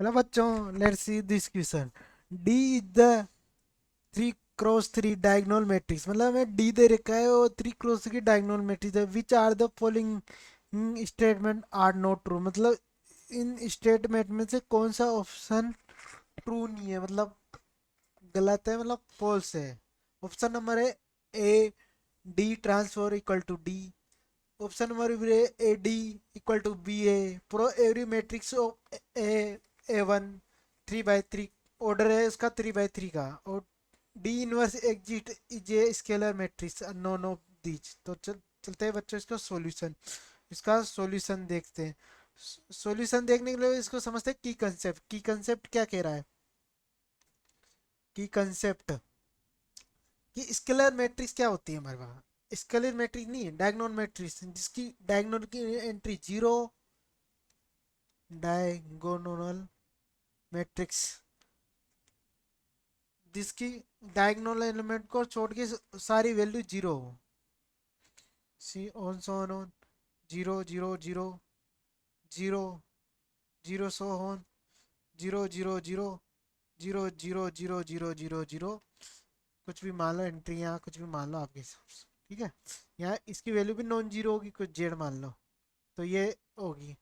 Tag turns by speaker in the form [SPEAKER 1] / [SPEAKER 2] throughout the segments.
[SPEAKER 1] Hello बच्चों, let's see this question. D is the 3 cross 3 diagonal matrix. मतलब हमें D दे रखा है और 3 क्रॉस 3 डायगोनल मैट्रिक्स है. Which are the following statement are not true. मतलब इन स्टेटमेंट में से कौन सा ऑप्शन ट्रू नहीं है, मतलब गलत है, मतलब फॉल्स है. ऑप्शन नंबर है A, D transfer equal to D. Option number B है A D equal to B A pro every matrix of A A one 3/3. Order है उसका 3/3 का. और D inverse exist is a scalar matrix none of these. तो चलते हैं बच्चों इसका सॉल्यूशन. इसका सॉल्यूशन देखते हैं. सॉल्यूशन देखने के लिए इसको समझते हैं की कंसेप्ट. की कंसेप्ट क्या कह रहा है? की कंसेप्ट कि स्केलर मैट्रिक्स क्या होती है हमारे पास. स्केलर मैट्रिक्स नहीं है, डायगोनल मैट्रिक्स जिसकी डायगोनल की एंट्री जीरो. डायगोनल मैट्रिक्स जिसकी डायगोनल एलिमेंट को छोड़ के सारी वैल्यू जीरो हो. See on son on zero zero zero zero zero so on zero zero zero zero zero zero zero zero zero. कुछ भी मान लो एंट्री, यहाँ कुछ भी मान लो आपके हिसाब से. ठीक है, यहाँ इसकी वैल्यू भी नॉन जीरो होगी, कुछ जेड मान लो तो ये होगी.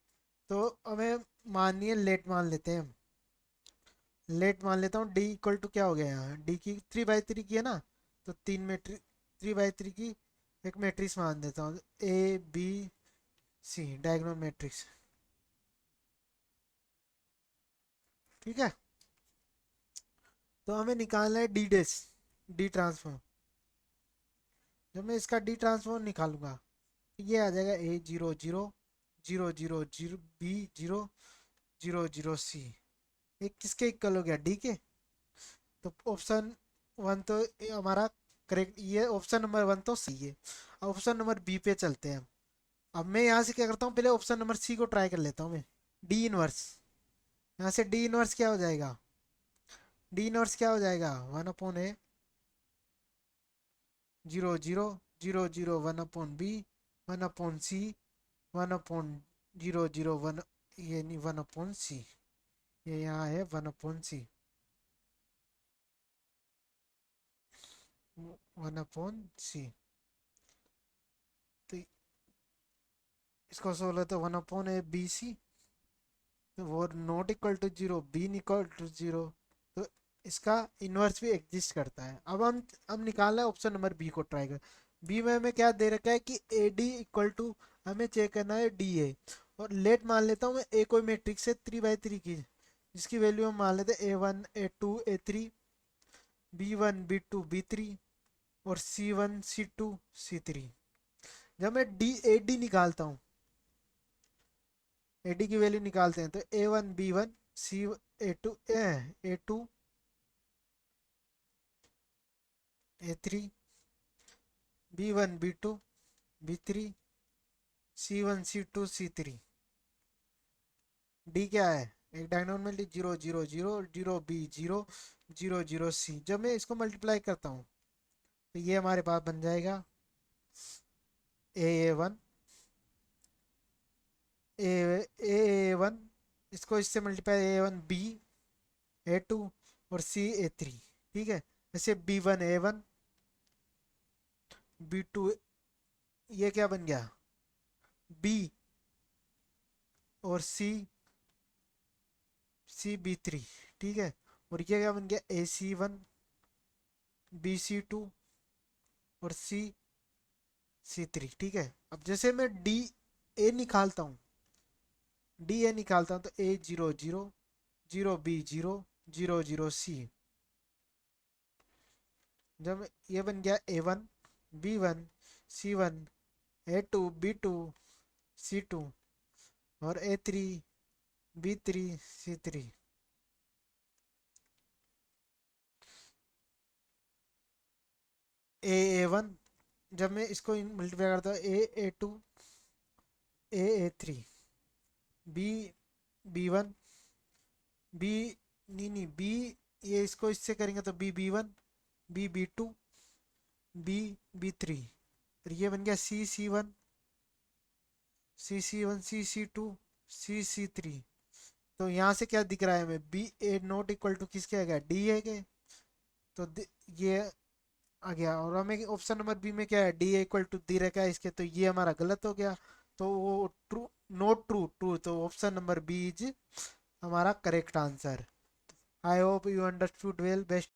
[SPEAKER 1] तो हमें माननी है, लेट मान लेते हैं हम. लेट मान लेता हूँ डी इक्वल टू क्या हो गया, यहाँ डी की 3/3 की है ना. तो 3/3 की एक मैट्रिक्स मान देता हूँ, A B C diagonal matrix. ठीक है, तो हमें निकालना है डी डैश, डी ट्रांसफॉर्म. जब मैं इसका डी ट्रांसफॉर्म निकालूंगा तो ये आ जाएगा A zero zero zero zero zero B zero zero zero C. ये किसके इक्वल हो गया, डी के. तो ऑप्शन वन तो हमारा करेक्ट, ये ऑप्शन नंबर वन तो सही है. अब ऑप्शन नंबर बी पे चलते हैं. अब मैं यहाँ से क्या करता हूँ, पहले ऑप्शन नंबर सी को ट्राई कर लेता हूँ मैं. डी इनवर्स, यहाँ से डी इनवर्स क्या हो जाएगा, डी इनवर्स क्या हो जाएगा, 1/a zero zero zero zero 1/b 1/c 1/0 0 1. ये नहीं 1/c, ये यहाँ है 1/c 1/c. तो इसको सोल्व तो 1/a bc. तो वो not equal to zero, B equal to zero. तो इसका इन्वर्स भी एग्जिस्ट करता है. अब निकालना है ऑप्शन नंबर बी को ट्राई कर. बी में हमें क्या दे रखा है कि ए डी इक्वल टू, हमें चेक करना है डी ए. और लेट मान लेता हूँ मैं ए कोई मैट्रिक्स है 3/3 की, जिसकी वैल्यू हम मान लेते हैं A1 A2 A3, B1 B2 B3 और C1 C2 C3. जब मैं डी ए डी निकालता हूँ, ए डी की वैल्यू निकालते हैं तो A1 B1 सी A2 A3 B1 B2 B3 C1 C2 C3. D क्या है, एक डायनोमिनली zero zero zero zero B zero zero zero C. जब मैं इसको मल्टीप्लाई करता हूँ तो ये हमारे पास बन जाएगा A1 A1. इसको इससे मल्टीप्लाई A1 B A2 और C A3. ठीक है, जैसे B1 A1 B2, ये क्या बन गया, बी और C B3. ठीक है, और ये क्या बन गया, AC1 BC2 और C3. ठीक है, अब जैसे मैं ए निकालता हूँ डी ए निकालता हूँ तो A zero zero zero B zero zero zero C. जब ये बन गया A1 B1 C1 A2 B2 C2 और A3 B3 C3. A1, जब मैं इसको मल्टीप्लाई करता हूँ A A2 A3 B B1 B, नहीं बी, ये इसको इससे करेंगे तो B B1 B B2 B B3. और ये बन गया C C1 C C1 C C2 C C3. तो यहाँ से क्या दिख रहा है हमें, B A not equal to किसके आ गया, डी है के। तो ये आ गया। और हमें ऑप्शन नंबर बी में क्या है, डी इक्वल टू दी रखा है इसके, तो ये हमारा गलत हो गया। तो वो ट्रू, नॉट ट्रू, ट्रू, तो ऑप्शन नंबर बी इज हमारा correct answer. I hope you understood well. Best